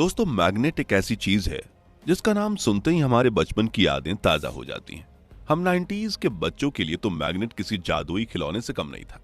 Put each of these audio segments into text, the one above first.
दोस्तों, मैग्नेट एक ऐसी चीज है जिसका नाम सुनते ही हमारे बचपन की यादें ताजा हो जाती हैं। हम 90s के बच्चों के लिए तो मैग्नेट किसी जादुई खिलौने से कम नहीं था,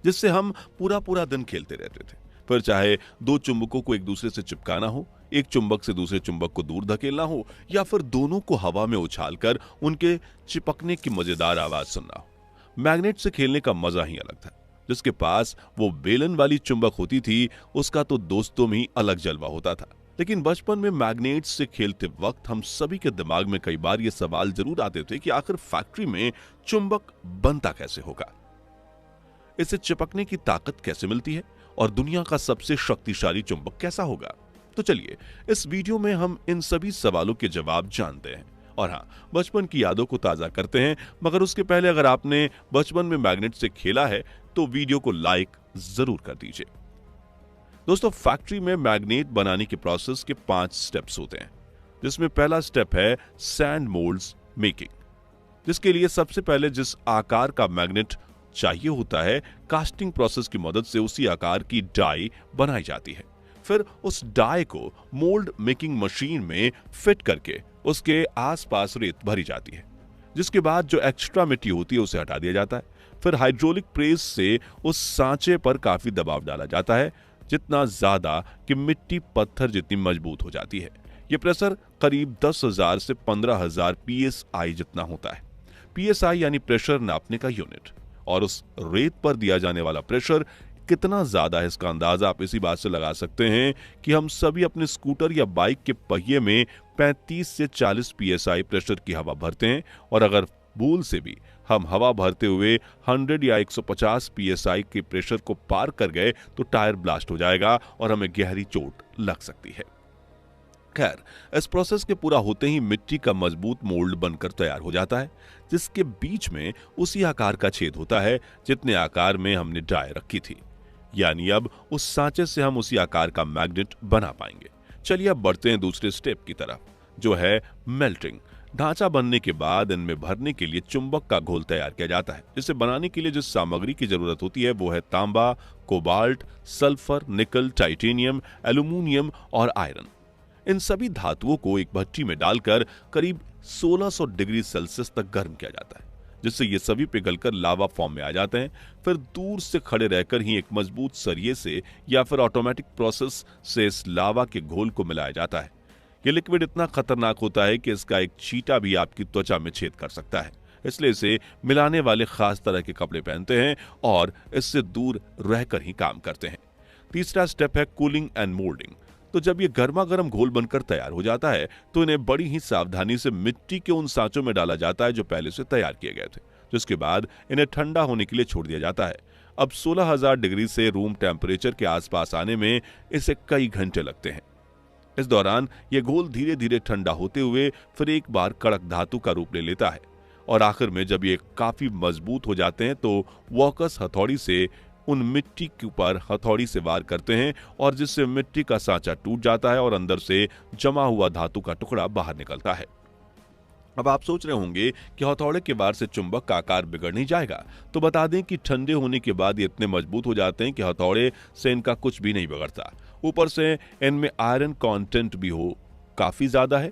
जिससे हम पूरा पूरा दिन खेलते रहते थे। फिर चाहे दो चुंबकों को एक दूसरे से चिपकाना हो, एक चुंबक से दूसरे चुंबक को दूर धकेलना हो, या फिर दोनों को हवा में उछालकर उनके चिपकने की मजेदार आवाज सुनना हो। मैग्नेट से खेलने का मजा ही अलग था। जिसके पास वो बेलन वाली चुंबक होती थी, उसका तो दोस्तों में ही अलग जलवा होता था। लेकिन बचपन में मैग्नेट्स से खेलते वक्त हम सभी के दिमाग में कई बार ये सवाल जरूर आते थे कि आखिर फैक्ट्री में चुंबक बनता कैसे होगा, इसे चिपकने की ताकत कैसे मिलती है, और दुनिया का सबसे शक्तिशाली चुंबक कैसा होगा। तो चलिए इस वीडियो में हम इन सभी सवालों के जवाब जानते हैं और हाँ, बचपन की यादों को ताजा करते हैं। मगर उसके पहले अगर आपने बचपन में मैग्नेट से खेला है तो वीडियो को लाइक जरूर कर दीजिए। दोस्तों, फैक्ट्री में मैग्नेट बनाने के प्रोसेस के 5 स्टेप्स होते हैं, जिसमें पहला स्टेप है सैंड मोल्ड्स मेकिंग, जिसके लिए सबसे पहले जिस आकार का मैग्नेट चाहिए होता है, कास्टिंग प्रोसेस की मदद से उसी आकार की डाई बनाई जाती है। फिर उस डाई को मोल्ड मेकिंग मशीन में फिट करके उसके आसपास रेत भरी जाती है, जिसके बाद जो एक्स्ट्रा मिट्टी होती है उसे हटा दिया जाता है। फिर हाइड्रोलिक प्रेस से उस सांचे पर काफी दबाव डाला जाता है, जितना ज्यादा कि मिट्टी पत्थर जितनी मजबूत हो जाती है। यह प्रेशर करीब 10,000 से 15,000 psi जितना होता है। psi यानी प्रेशर नापने का यूनिट, और उस रेत पर दिया जाने वाला प्रेशर कितना ज्यादा है इसका अंदाजा आप इसी बात से लगा सकते हैं कि हम सभी अपने स्कूटर या बाइक के पहिए में 35 से 40 psi प्रेशर की हवा भरते हैं, और अगर भूल से भी हम हवा भरते हुए 100 या 150 psi के प्रेशर को पार कर गए तो टायर ब्लास्ट हो जाएगा और हमें गहरी चोट लग सकती है। खैर, इस प्रोसेस के पूरा होते ही मिट्टी का मजबूत मोल्ड बनकर तैयार हो जाता है, जिसके बीच में उसी आकार का छेद होता है जितने आकार में हमने डाई रखी थी। यानी अब उस सांचे से हम उसी आकार का मैग्नेट बना पाएंगे। चलिए अब बढ़ते हैं दूसरे स्टेप की तरफ, जो है मेल्टिंग। ढांचा बनने के बाद इनमें भरने के लिए चुंबक का घोल तैयार किया जाता है, जिसे बनाने के लिए जिस सामग्री की जरूरत होती है वो है तांबा, कोबाल्ट, सल्फर, निकल, टाइटेनियम, एल्यूमिनियम और आयरन। इन सभी धातुओं को एक भट्टी में डालकर करीब 1600 डिग्री सेल्सियस तक गर्म किया जाता है, जिससे ये सभी पिघलकर लावा फॉर्म में आ जाते हैं। फिर दूर से खड़े रहकर ही एक मजबूत सरिये से या फिर ऑटोमेटिक प्रोसेस से इस लावा के घोल को मिलाया जाता है। ये लिक्विड इतना खतरनाक होता है कि इसका एक छींटा भी आपकी त्वचा में छेद कर सकता है, इसलिए इसे मिलाने वाले खास तरह के कपड़े पहनते हैं और इससे दूर रहकर ही काम करते हैं। तीसरा स्टेप है कूलिंग एंड मोल्डिंग। तो जब ये गर्मा गर्म घोल बनकर तैयार हो जाता है तो इन्हें बड़ी ही सावधानी से मिट्टी के उन सांचों में डाला जाता है जो पहले से तैयार किए गए थे, जिसके बाद इन्हें ठंडा होने के लिए छोड़ दिया जाता है। अब 16,000 डिग्री से रूम टेम्परेचर के आसपास आने में इसे कई घंटे लगते हैं। इस दौरान यह घोल धीरे धीरे ठंडा होते हुए फिर एक बार कड़क धातु का रूप ले लेता है, और आखिर में जब ये काफी मजबूत हो जाते हैं तो वर्कर्स हथौड़ी से उन मिट्टी के ऊपर हथौड़ी से वार करते हैं, और जिससे मिट्टी का सांचा टूट जाता है और अंदर से जमा हुआ धातु का टुकड़ा बाहर निकलता है। अब आप सोच रहे होंगे कि हथौड़े के वार से चुंबक का आकार बिगड़ नहीं जाएगा, तो बता दें कि ठंडे होने के बाद ये इतने मजबूत हो जाते हैं कि हथौड़े से इनका कुछ भी नहीं बिगड़ता। ऊपर से इनमें आयरन कंटेंट भी काफी ज्यादा है,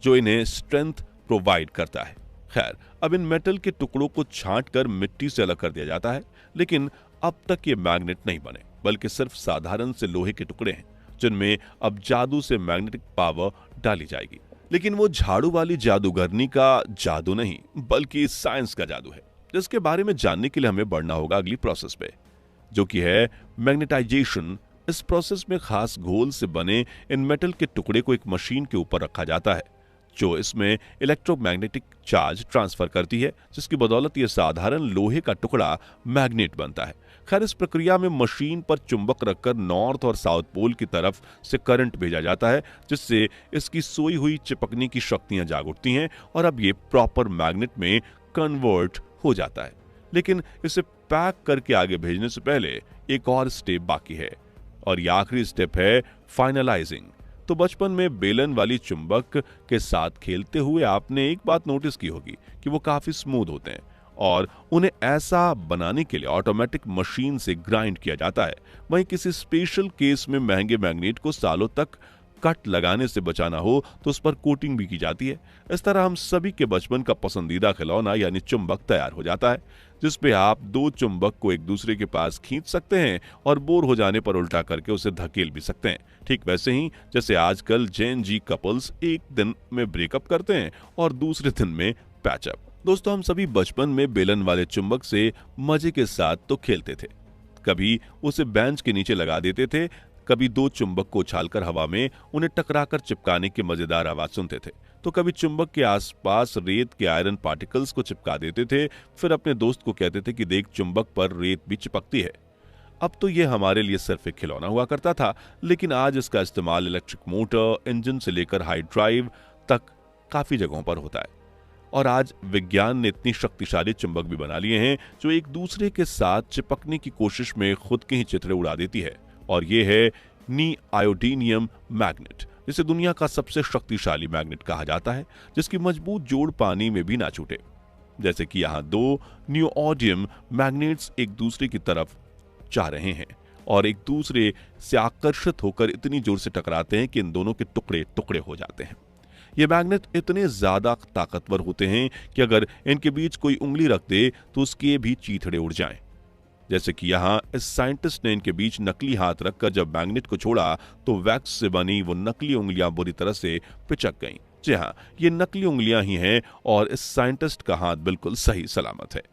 जो इन्हें स्ट्रेंथ प्रोवाइड करता है। खैर, अब इन मेटल के टुकड़ों को छांट कर मिट्टी से अलग कर दिया जाता है, लेकिन अब तक ये मैग्नेट नहीं बने, बल्कि सिर्फ साधारण से लोहे के टुकड़े हैं, जिनमें अब जादू से मैग्नेटिक पावर डाली जाएगी। लेकिन वो झाड़ू वाली जादूगरनी का जादू नहीं, बल्कि साइंस का जादू है, जिसके बारे में जानने के लिए हमें बढ़ना होगा अगली प्रोसेस पे, जो कि है मैग्नेटाइजेशन। इस प्रोसेस में खास घोल से बने इन मेटल के टुकड़े को एक मशीन के ऊपर रखा जाता है, जो इसमें इलेक्ट्रोमैग्नेटिक चार्ज ट्रांसफर करती है, जिसकी बदौलत ये साधारण लोहे का टुकड़ा मैग्नेट बनता है। खैर, इस प्रक्रिया में मशीन पर चुंबक रखकर नॉर्थ और साउथ पोल की तरफ से करंट भेजा जाता है, जिससे इसकी सोई हुई चिपकने की शक्तियां जाग उठती हैं और अब ये प्रॉपर मैग्नेट में कन्वर्ट हो जाता है। लेकिन इसे पैक करके आगे भेजने से पहले एक और स्टेप बाकी है, और ये आखिरी स्टेप है फाइनलाइजिंग। तो बचपन में बेलन वाली चुंबक के साथ खेलते हुए आपने एक बात नोटिस की होगी कि वो काफी स्मूथ होते हैं, और उन्हें ऐसा बनाने के लिए ऑटोमेटिक मशीन से ग्राइंड किया जाता है। वहीं किसी स्पेशल केस में महंगे मैग्नेट को सालों तक कट लगाने से बचाना हो तो उस पर कोटिंग भी की जाती है। इस तरह हम सभी के बचपन का पसंदीदा खिलौना यानी चुंबक तैयार हो जाता है, जिसपे आप दो चुंबक को एक दूसरे के पास खींच सकते हैं और बोर हो जाने पर उल्टा करके उसे धकेल भी सकते हैं। ठीक वैसे ही जैसे आजकल जेन जी कपल्स एक दिन में ब्रेकअप करते हैं और दूसरे दिन में पैचअप। दोस्तों, हम सभी बचपन में बेलन वाले चुंबक से मजे के साथ तो खेलते थे। कभी उसे बेंच के नीचे लगा देते थे, कभी दो चुंबक को उछालकर हवा में उन्हें टकराकर चिपकाने की मजेदार आवाज सुनते थे, तो कभी चुंबक के आसपास रेत के आयरन पार्टिकल्स को चिपका देते थे, फिर अपने दोस्त को कहते थे कि देख, चुंबक पर रेत भी चिपकती है। अब तो ये हमारे लिए सिर्फ एक खिलौना हुआ करता था, लेकिन आज इसका इस्तेमाल इलेक्ट्रिक मोटर, इंजन से लेकर हाई ड्राइव तक काफी जगहों पर होता है। और आज विज्ञान ने इतनी शक्तिशाली चुंबक भी बना लिए हैं जो एक दूसरे के साथ चिपकने की कोशिश में खुद के ही चित्रे उड़ा देती है। और ये है नीआयोडीनियम मैग्नेट, जिसे दुनिया का सबसे शक्तिशाली मैग्नेट कहा जाता है, जिसकी मजबूत जोड़ पानी में भी ना छूटे। जैसे कि यहाँ दो नियोडियम मैग्नेट्स एक दूसरे की तरफ जा रहे हैं और एक दूसरे से आकर्षित होकर इतनी जोर से टकराते हैं कि इन दोनों के टुकड़े टुकड़े हो जाते हैं। ये मैग्नेट इतने ज्यादा ताकतवर होते हैं कि अगर इनके बीच कोई उंगली रख दे तो उसके भी चीथड़े उड़ जाएं। जैसे कि यहाँ इस साइंटिस्ट ने इनके बीच नकली हाथ रखकर जब मैग्नेट को छोड़ा तो वैक्स से बनी वो नकली उंगलियां बुरी तरह से पिचक गईं। जी हाँ, ये नकली उंगलियां ही हैं और इस साइंटिस्ट का हाथ बिल्कुल सही सलामत है।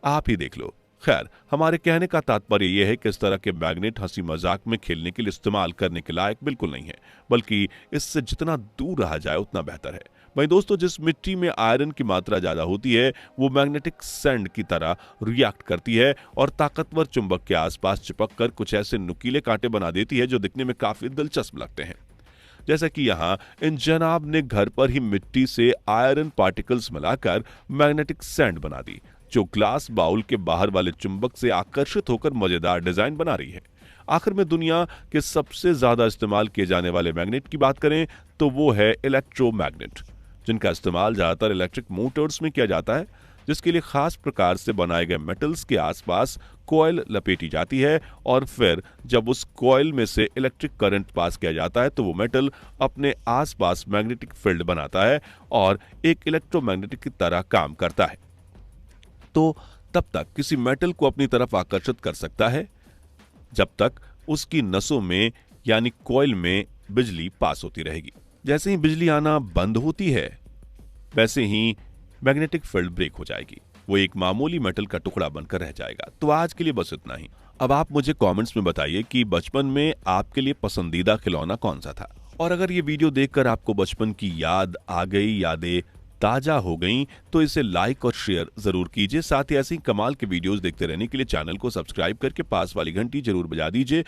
आप ही देख लो। खैर, हमारे कहने का तात्पर्य यह है कि इस तरह के मैग्नेट हंसी मजाक में खेलने के लिए इस्तेमाल करने के लायक बिल्कुल नहीं है, बल्कि इससे जितना दूर रहा जाए उतना बेहतर है। वहीं दोस्तों, जिस मिट्टी में आयरन की मात्रा ज्यादा होती है वो मैग्नेटिक सैंड की तरह रिएक्ट करती है और ताकतवर चुंबक के आसपास चिपक कर कुछ ऐसे नुकीले कांटे बना देती है जो दिखने में काफी दिलचस्प लगते हैं। जैसा कि यहाँ इन जनाब ने घर पर ही मिट्टी से आयरन पार्टिकल्स मिलाकर मैग्नेटिक सैंड बना दी, जो ग्लास बाउल के बाहर वाले चुंबक से आकर्षित होकर मजेदार डिजाइन बना रही है। आखिर में दुनिया के सबसे ज्यादा इस्तेमाल किए जाने वाले मैग्नेट की बात करें तो वो है इलेक्ट्रोमैग्नेट, जिनका इस्तेमाल ज्यादातर इलेक्ट्रिक मोटर्स में किया जाता है, जिसके लिए खास प्रकार से बनाए गए मेटल्स के आसपास कॉइल लपेटी जाती है और फिर जब उस कॉइल में से इलेक्ट्रिक करंट पास किया जाता है तो वो मेटल अपने आसपास मैग्नेटिक फील्ड बनाता है और एक इलेक्ट्रोमैग्नेटिक की तरह काम करता है। तो तब तक किसी मेटल को अपनी तरफ आकर्षित कर सकता है जब तक उसकी नसों में यानी कॉइल में बिजली पास होती रहेगी। जैसे ही बिजली आना बंद होती है वैसे ही मैग्नेटिक फील्ड ब्रेक हो जाएगी, वो एक मामूली मेटल का टुकड़ा बनकर रह जाएगा। तो आज के लिए बस इतना ही। अब आप मुझे कमेंट्स में बताइए कि बचपन में आपके लिए पसंदीदा खिलौना कौन सा था, और अगर ये वीडियो देखकर आपको बचपन की याद आ गई, यादें ताजा हो गई, तो इसे लाइक और शेयर जरूर कीजिए। साथ ही ऐसे ही कमाल के वीडियोस देखते रहने के लिए चैनल को सब्सक्राइब करके पास वाली घंटी जरूर बजा दीजिए।